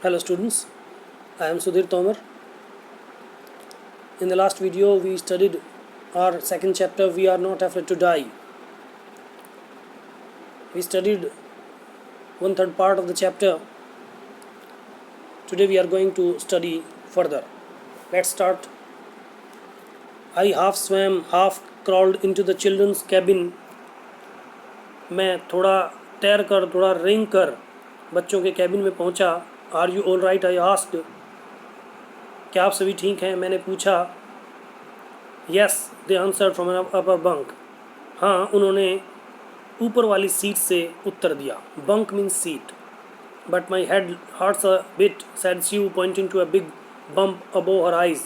Hello students, I am Sudhir Tomar. In the last video we studied our second chapter, We Are Not Afraid to Die. We studied 1/3 part of the chapter. Today we are going to study further. Let's start. I half swam, half crawled into the children's cabin. मैं थोड़ा तैर कर, थोड़ा रेंग कर बच्चों के cabin में पहुंचा. Are you all right, I asked. क्या आप सभी ठीक हैं, मैंने पूछा. Yes, they answered from an upper bunk. हाँ, उन्होंने ऊपर वाली सीट से उत्तर दिया. Bunk means seat. But my head hurts a bit, said Shiv pointing to a big bump above her eyes.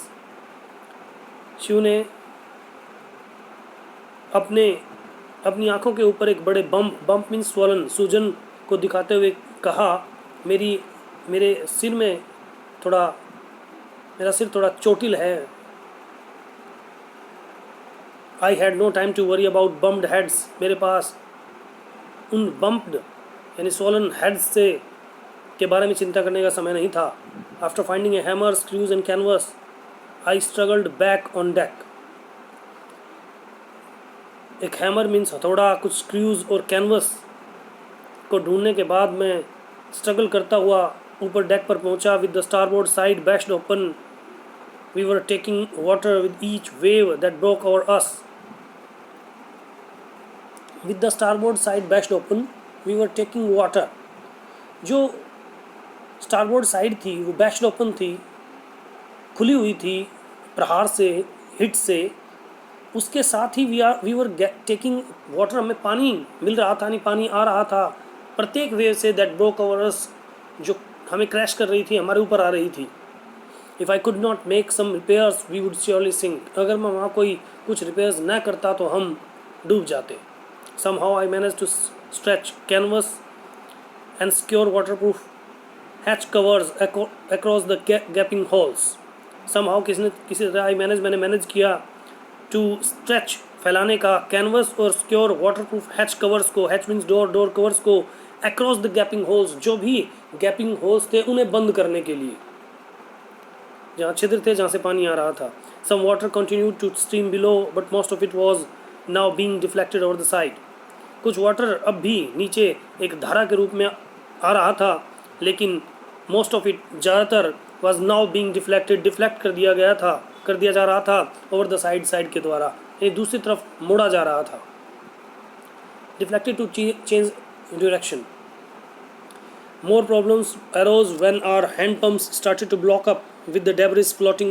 Shiv ने अपनी आंखों के ऊपर एक बड़े बम्प मीन्स स्वलन, सूजन को दिखाते हुए कहा, मेरे सिर में मेरा सिर थोड़ा चोटिल है. I had no time to worry about bumped heads. मेरे पास उन बम्प्ड यानी स्वलन हेड्स से के बारे में चिंता करने का समय नहीं था. After finding a hammer, screws and canvas, I struggled back on deck. एक हैमर मीन्स हथौड़ा, कुछ स्क्रूज और कैनवस को ढूंढने के बाद मैं स्ट्रगल करता हुआ ऊपर डेक पर पहुंचा. With the starboard side bashed open, we were taking water with each wave that broke over us. With the starboard side bashed open, we were taking water. जो स्टारबोर्ड साइड थी वो बैश्ड open थी, खुली हुई थी प्रहार से, हिट से. उसके साथ ही वी वर टेकिंग वाटर. हमें पानी मिल रहा था, नहीं पानी आ रहा था प्रत्येक वेव से. दैट ब्रोक ओवर अस, जो हमें क्रैश कर रही थी, हमारे ऊपर आ रही थी. If I could not make some repairs we would surely sink. अगर मैं वहाँ कोई कुछ रिपेयर्स न करता तो हम डूब जाते. Somehow I manage to stretch canvas and secure waterproof hatch covers across the gaping holes. Somehow किसी तरह मैंने मैनेज किया टू स्ट्रेच, फैलाने का, कैनवस और सिक्योर वाटरप्रूफ हैच कवर्स को, हैच मीन्स डोर कवर्स को, अक्रॉस द गैपिंग होल्स, जो भी गैपिंग होल्स थे उन्हें बंद करने के लिए, जहाँ छिद्र थे जहाँ से पानी आ रहा था. Some water continued to stream below but most of it was now being deflected over the side. कुछ वाटर अब भी नीचे एक धारा के रूप में आ रहा था, लेकिन मोस्ट ऑफ इट, ज़्यादातर, वाज नाउ बीइंग डिफ्लेक्ट कर दिया जा रहा था ओवर द साइड के द्वारा, ये दूसरी तरफ मोड़ा जा रहा था. Deflected to change direction. More problems arose when our hand pumps started to block up with the debris floating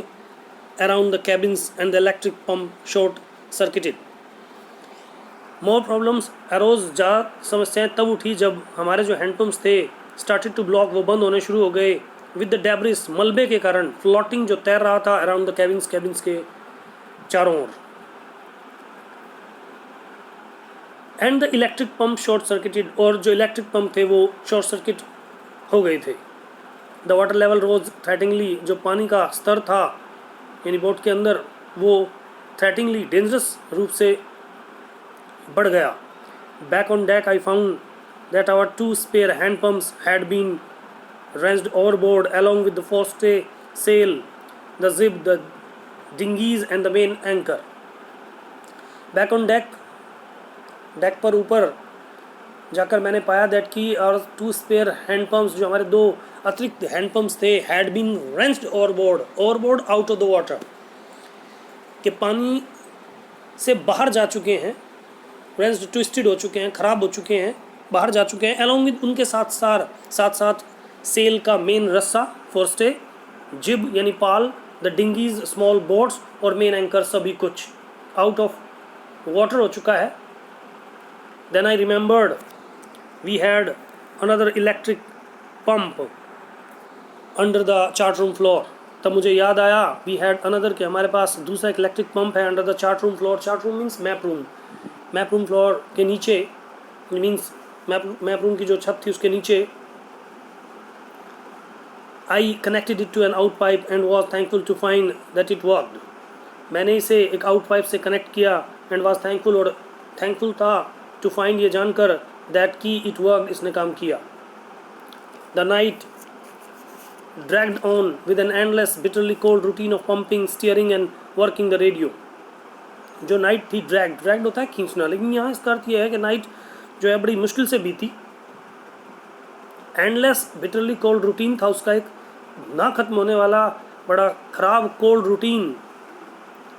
around the cabins and the electric pump short circuited. More problems arose, समस्याएं तब उठी जब हमारे जो hand pumps थे started to block, वो बंद होने शुरू हो गए. with the debris, मलबे के कारण, floating, जो तैर रहा था around the cabins के चारों ओर. And the electric pump short circuited, और जो इलेक्ट्रिक पंप थे वो शॉर्ट सर्किट हो गए थे. The water level rose threateningly, जो पानी का स्तर था यानी बोट के अंदर, वो थ्रेटिंगली, डेंजरस रूप से बढ़ गया. Back on deck I found that our 2 spare hand pumps had been wrenched overboard along with the forestay sail, the jib, the dinghies and the main anchor. Back on deck पर ऊपर जाकर मैंने पाया that की और 2 spare hand pumps, जो हमारे 2 अतिरिक्त हैंड पम्प्स थे, had been wrenched overboard out of the water, के पानी से बाहर जा चुके हैं. रेंच्ड, ट्विस्टेड हो चुके हैं, खराब हो चुके हैं, बाहर जा चुके हैं. अलॉन्ग विद, उनके साथ सेल का मेन रस्सा, फोरस्टे, जिब यानी पाल, द डिंगीज स्मॉल बोट्स और मेन एंकर, सभी कुछ आउट ऑफ वाटर हो चुका है. Then I remembered we had another electric pump under the chart room floor. तब मुझे याद आया we had another, कि हमारे पास दूसरा एक इलेक्ट्रिक पंप है under the chart room floor. chart room means map room floor के नीचे, means map room की जो छत थी उसके नीचे. I connected it to an out pipe and was thankful to find that it worked. मैंने इसे एक आउट पाइप से कनेक्ट किया and was thankful, और थैंकफुल था टू फाइंड, ये जानकर, दैट की इट वर्क, इसने काम किया. The night dragged on with an endless, bitterly cold routine of pumping, steering and working the radio. जो नाइट थी ड्रैग्ड होता है खींचना, लेकिन यहाँ इसका अर्थ यह है कि नाइट जो है बड़ी मुश्किल से बीती. एंडलेस बिटरली कोल्ड रूटीन था उसका, एक ना खत्म होने वाला बड़ा ख़राब कोल्ड रूटीन.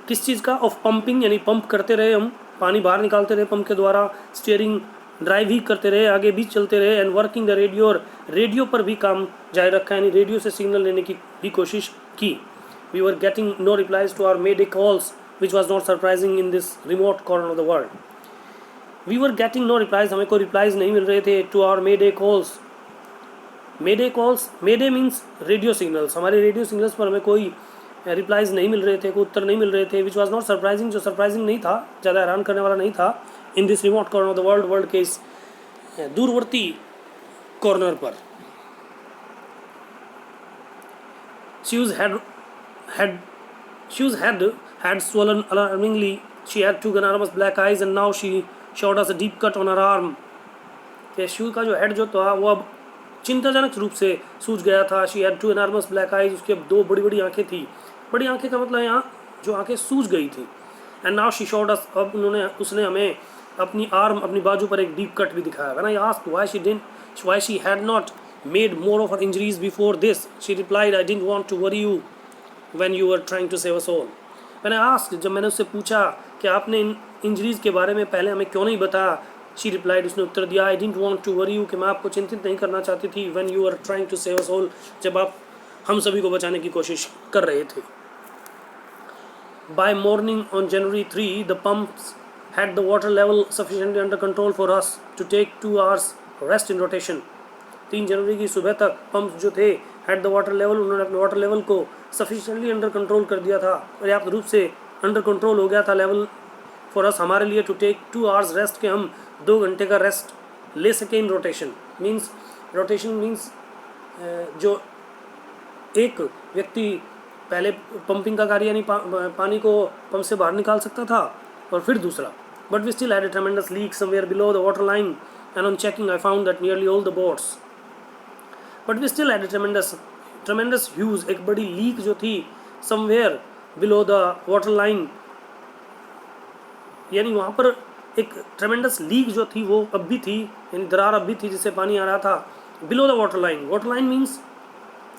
किस चीज़ का? ऑफ पंपिंग, यानी पंप करते रहे हम, पानी बाहर निकालते रहे पंप के द्वारा. स्टीयरिंग, ड्राइव ही करते रहे, आगे भी चलते रहे. एंड वर्किंग द रेडियो, और रेडियो पर भी काम जारी रखा, यानी रेडियो से सिग्नल लेने की भी कोशिश की. We were getting no replies to our mayday calls which was not surprising in this remote corner of the world. We were getting no replies, हमें कोई रिप्लाइज नहीं मिल रहे थे to our mayday calls. Mayday calls, mayday means radio signals, हमारे radio signals पर हमें कोई रिप्लाइज नहीं मिल रहे थे, कोई उत्तर नहीं मिल रहे थे. विच वॉज नॉट सरप्राइजिंग, जो सरप्राइजिंग नहीं था, ज़्यादा हैरान करने वाला नहीं था. इन this remote corner of the world, world के इस दूरवर्ती कॉर्नर पर. Shoes had swollen alarmingly. She had two enormous black eyes and now she showed us a deep cut on her arm. के शू का जो हेड जो था वो अब चिंताजनक रूप से सूज गया था. She had two enormous black eyes, उसके अब दो बड़ी बड़ी आंखें थी. बड़ी आंखें का मतलब यहाँ जो आंखें सूज गई थी. And now she showed us, अब उसने हमें अपनी आर्म, अपनी बाजू पर एक डीप कट भी दिखाया. When I asked why she had not made more of her injuries before this, she replied, I didn't want to worry you when you were trying to save us all. When I asked, जब मैंने उससे पूछा कि आपने इन injuries के बारे में पहले हमें क्यों नहीं बताया, she replied, उसने उत्तर दिया, I didn't want to worry you, कि मैं आपको चिंतित नहीं करना चाहती थी, when you were trying to save us all, जब आप हम सभी को बचाने की कोशिश कर रहे थे. By morning on January 3, the pumps had the water level sufficiently under control for us to take 2 hours rest in rotation. 3 जनवरी की सुबह तक पंप जो थे हैड द वाटर लेवल, उन्होंने अपने वाटर लेवल को सफिशिएंटली अंडर कंट्रोल कर दिया था, पर्याप्त रूप से अंडर कंट्रोल हो गया था लेवल फॉर अस, हमारे लिए, टू टेक 2 hours रेस्ट, के हम 2 घंटे का रेस्ट ले सकें इन रोटेशन. रोटेशन मीन्स जो एक व्यक्ति पहले पंपिंग का कार्य यानी पानी को पंप से बाहर निकाल सकता था और फिर दूसरा. But we still had a tremendous leak somewhere below the water line and on checking I found that nearly all the boats. But we still had a tremendous huge, एक बड़ी लीक जो थी somewhere below the water line, यानी वहाँ पर एक ट्रेमेंडस leak जो थी वो अब भी थी, यानी दरार अब भी थी जिससे पानी आ रहा था. Below the water line, water line means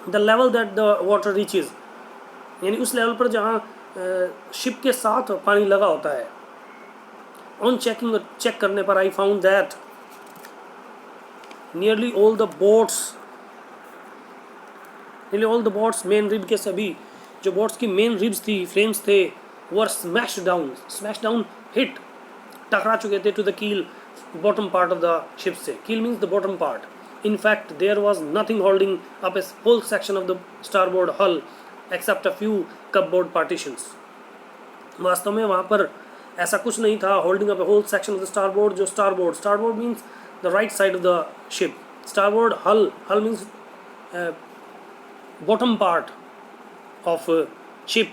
the level that the water reaches, यानी उस लेवल पर जहाँ शिप के साथ पानी लगा होता है. ऑन चेकिंग, चेक करने पर आई found that nearly all the boats main rib के सभी जो बोट्स की मेन रिब्स थी, फ्रेम्स थे, वर स्मैश डाउन हिट, टकरा चुके थे टू द कील, bottom part of the ship से. कील means the bottom part. In fact, there was nothing holding up a whole section of the starboard hull except a few cupboard partitions. वास्तव में वहाँ पर ऐसा कुछ नहीं था, holding up a whole section of the starboard. जो starboard means the right side of the ship. Starboard hull means bottom part of ship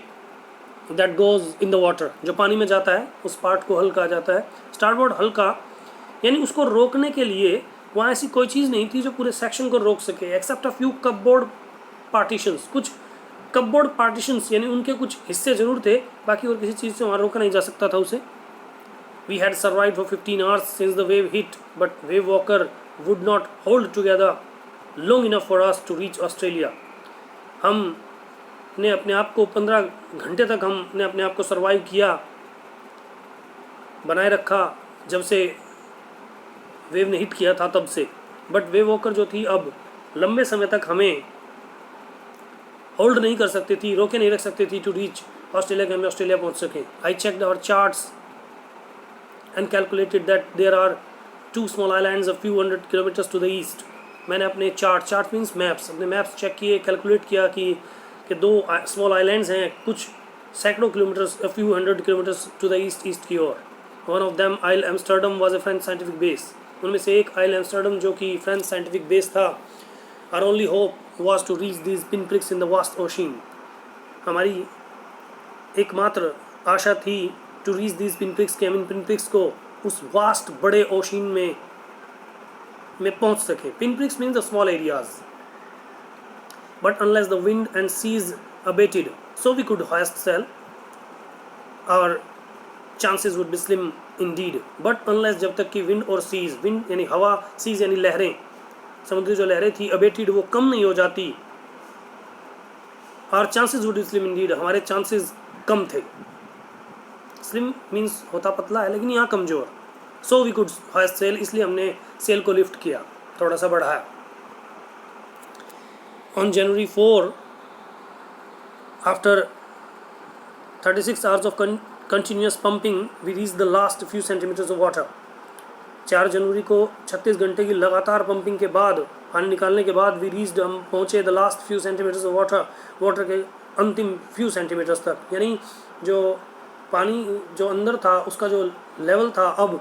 that goes in the water. जो पानी में जाता है उस पार्ट को हल कहा जाता है. starboard hull का यानी उसको रोकने के लिए वहाँ ऐसी कोई चीज़ नहीं थी जो पूरे सेक्शन को रोक सके, except a few cupboard partitions. कुछ कपबोर्ड पार्टीशंस यानी उनके कुछ हिस्से जरूर थे, बाकी और किसी चीज़ से वहाँ रोका नहीं जा सकता था उसे. We had survive for 15 hours since the wave hit, but Wavewalker would not hold together long enough for us to reach Australia. हमने अपने आप को 15 घंटे तक हमने अपने आप को सर्वाइव किया, बनाए रखा जब से वेव ने हिट किया था तब से. बट वेव वॉकर जो थी अब लंबे समय तक हमें होल्ड नहीं कर सकती थी, रोके नहीं रख सकती थी टू रीच ऑस्ट्रेलिया, के हमें ऑस्ट्रेलिया पहुंच सके. I checked our charts and calculated that there are 2 small islands a few hundred kilometers to the east. मैंने अपने चार्ट मीन्स मैप्स, अपने मैप्स चेक किए, कैलकुलेट किया कि 2 स्मॉल आइलैंड्स हैं कुछ सैकड़ों kilometres, a few hundred kilometers to the east की ओर. One of them Ile Amsterdam was a French scientific base. उनमें से एक आइल एम्स्टर्डम जो कि फ्रेंच साइंटिफिक बेस था. Our only hope was to reach these pin pricks in the vast ocean. हमारी एकमात्र आशा थी to reach these pin prix, के हम इन पिन प्रिक्स को उस वास्ट बड़े ओशन में पहुंच सके. Pin prix means the small areas. but unless the wind and seas abated, so we could hoist sail, our chances would be slim indeed. But unless, जब तक कि wind और seas, wind यानी हवा, seas यानी लहरें, समुद्री जो लहरें थी, abated वो कम नहीं हो जाती, our chances would be slim indeed, हमारे chances कम थे. Slim means होता पतला है, लेकिन यहाँ कमजोर. So we could hoist sail, इसलिए हमने sail को lift किया, थोड़ा सा बढ़ाया. On January 4, after 36 hours of continuous pumping, we reached the last few centimeters of water. 4 जनवरी को 36 घंटे की लगातार पंपिंग के बाद, पानी निकालने के बाद, we reached, हम पहुँचे the last few centimeters of water, water के अंतिम few centimeters तक. यानी जो पानी जो अंदर था उसका जो लेवल था अब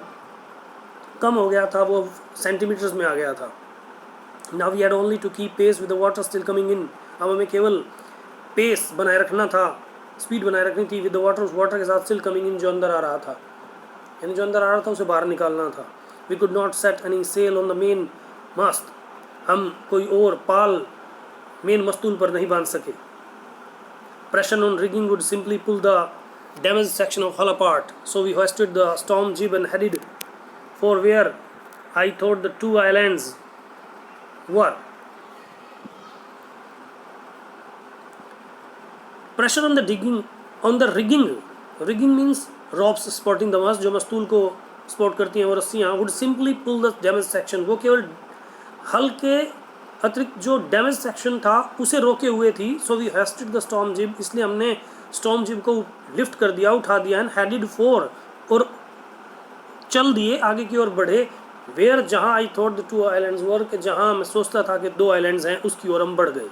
कम हो गया था, वो सेंटीमीटर्स में आ गया था. Now we had only to keep pace with the water still coming in. अब हमें केवल पेस बनाए रखना था, स्पीड बनाए रखनी थी with the water, उस वाटर के साथ still coming in जो अंदर आ रहा था, यानी जो अंदर आ रहा था उसे बाहर निकालना था. We could not set any sail on the main mast. हम कोई और पाल मेन मस्तूल पर नहीं बांध सके. Pressure on rigging would simply pull the damaged section of hull apart. So we hoisted the storm jib and headed for where I thought the 2 islands were. Pressure on the rigging means ropes supporting the mast, जो मस्तूल को support करती हैं वो रस्सियाँ, would simply pull the damaged section, वो केवल हल के अतिरिक्त जो डैमेज सेक्शन था उसे रोके हुए थी. So we hoisted the storm jib, इसलिए हमने storm jib को लिफ्ट कर दिया, उठा दिया, and headed for, और चल दिए, आगे की ओर बढ़े, where, जहाँ I thought the 2 islands were, कि जहाँ मैं सोचता था कि 2 islands हैं, उसकी ओर हम बढ़ गए.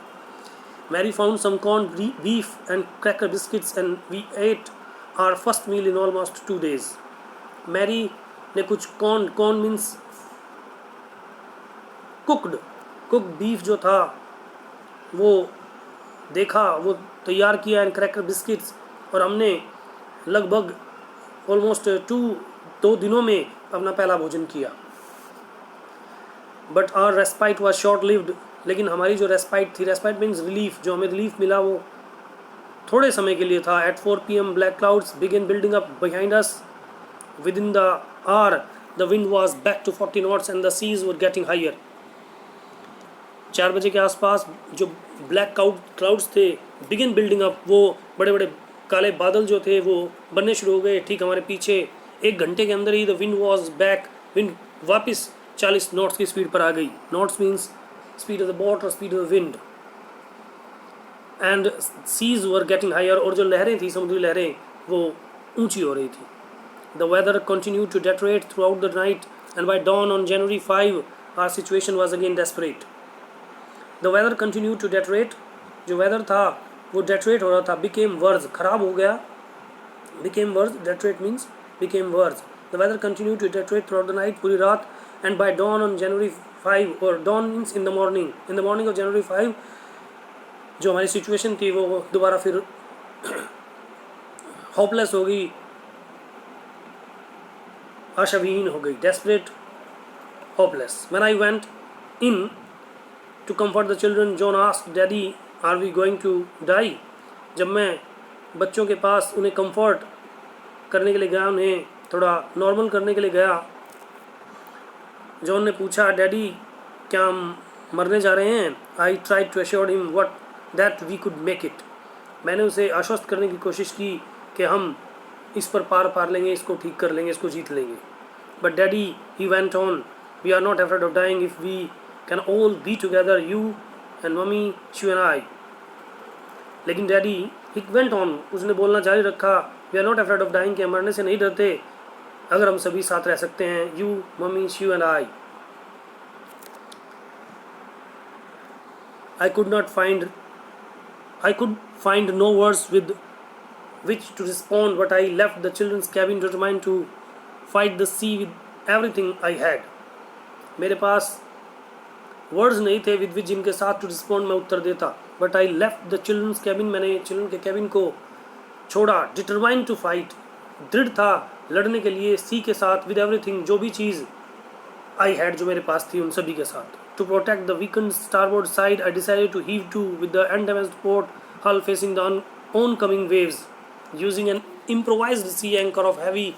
Mary found some corned beef and cracker biscuits and we ate our first meal in almost 2 days. Mary ने कुछ corn means cooked beef जो था वो देखा, वो तैयार किया, and cracker biscuits, और हमने लगभग almost 2 दिनों में अपना पहला भोजन किया. But our respite was short lived, लेकिन हमारी जो respite थी, respite means relief, जो हमें relief मिला वो थोड़े समय के लिए था. At 4 p.m. black clouds began building up behind us. Within the hour the wind was back to 40 knots and the seas were getting higher. 4 बजे के आसपास जो ब्लैक क्लाउड्स थे, बिगिन बिल्डिंग अप, वो बड़े बड़े काले बादल जो थे वो बनने शुरू हो गए ठीक हमारे पीछे. 1 घंटे के अंदर ही the wind was back, wind वापस 40 नॉट्स की स्पीड पर आ गई. Knots means speed of the boat और speed of the wind. And seas were getting higher, और जो लहरें थी, समुद्री लहरें, वो ऊंची हो रही थी. The weather continued to deteriorate throughout the night and by dawn on January 5 our situation was again desperate. The weather continued to deteriorate, जो वेदर था वो डेटरेट हो रहा था, बिकेम वर्ज, खराब हो गया, became worse, deteriorate means became worse. The weather continued to deteriorate throughout the night, पूरी रात, and by dawn on January 5, और dawn means in the morning of January 5, जो हमारी सिचुएशन थी वो दोबारा फिर होपलेस हो गई, आशाविहीन हो गई, desperate, hopeless. When I went in to comfort the children, John asked, "Daddy, are we going to die?" जब मैं बच्चों के पास उन्हें कंफर्ट करने के लिए गया, उन्हें थोड़ा नॉर्मल करने के लिए गया, जॉन ने पूछा, डैडी क्या हम मरने जा रहे हैं? I tried to assure him that we could make it. मैंने उसे आश्वस्त करने की कोशिश की कि हम इस पर पार लेंगे, इसको ठीक कर लेंगे, इसको जीत लेंगे. But daddy, he went on, we are not afraid of dying if we can all be together, you and mummy, Shiv and I. लेकिन डैडी, he went on, उसने बोलना जारी रखा, we are not afraid of dying, कि हम मरने से नहीं डरते अगर हम सभी साथ रह सकते हैं, you, mummy, Shiv and I. I could find no words with which to respond, but I left the children's cabin determined to fight the sea with everything I had. मेरे पास वर्ड्स नहीं थे विद विच जिनके साथ to respond मैं उत्तर देता. But I left the childrens cabin, मैंने children के कैबिन को छोड़ा. डिटरमाइंड टू फाइट, दृढ़ था लड़ने के लिए सी के साथ, विद एवरीथिंग, जो भी चीज़ आई हैड, जो मेरे पास थी, उन सभी के साथ. To protect the weakened starboard side, I decided to heave to with the undamaged port hull facing the oncoming waves, using an improvised sea anchor of heavy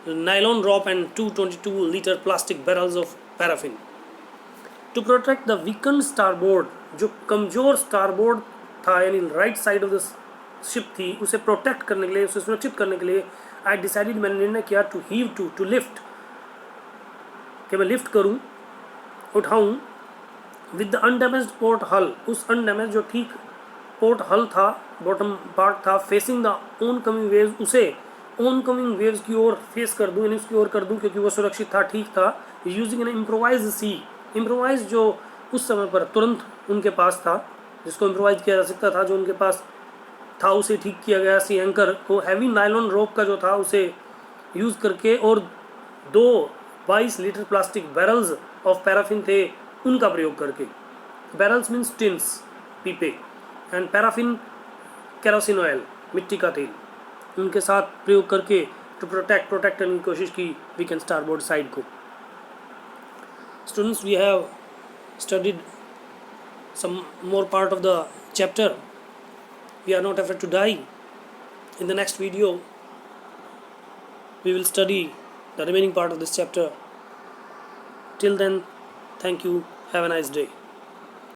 nylon rope and 222-liter plastic barrels of paraffin. To protect the weakened starboard, जो कमज़ोर starboard था यानी right side of the ship थी, उसे protect करने के लिए, उसे सुरक्षित करने के लिए आई डिसाइडेड, मैंने निर्णय किया टू हीव टू लिफ्ट, कि मैं लिफ्ट करूं, उठाऊं विद द अनडैमेज्ड पोर्ट हल, उस अनडैमेज जो ठीक पोर्ट हल था, बॉटम पार्ट था, facing the own coming waves, उसे ओन कमिंग वेव्स की ओर फेस कर दूं, यानी उसकी ओर कर दूं, क्योंकि वो सुरक्षित था, ठीक था. यूजिंग एन इम्प्रोवाइज सी, इम्प्रोवाइज जो उस समय पर तुरंत उनके पास था, जिसको इम्प्रोवाइज किया जा सकता था, जो उनके पास था, उसे ठीक किया गया सी एंकर को हैवी नायलॉन रोप का जो था उसे यूज़ करके, और 2 22 litre plastic barrels of paraffin थे, उनका प्रयोग करके. बैरल्स मीन्स टिन्स, पीपे, एंड पैराफिन केरोसिन ऑयल, मिट्टी का तेल, उनके साथ प्रयोग करके टू प्रोटेक्ट करने की कोशिश की वीकेंड स्टारबोर्ड साइड को. Students, we have studied some more part of the chapter. We are not afraid to die. In the next video we will study the remaining part of this chapter. Till then, thank you, have a nice day.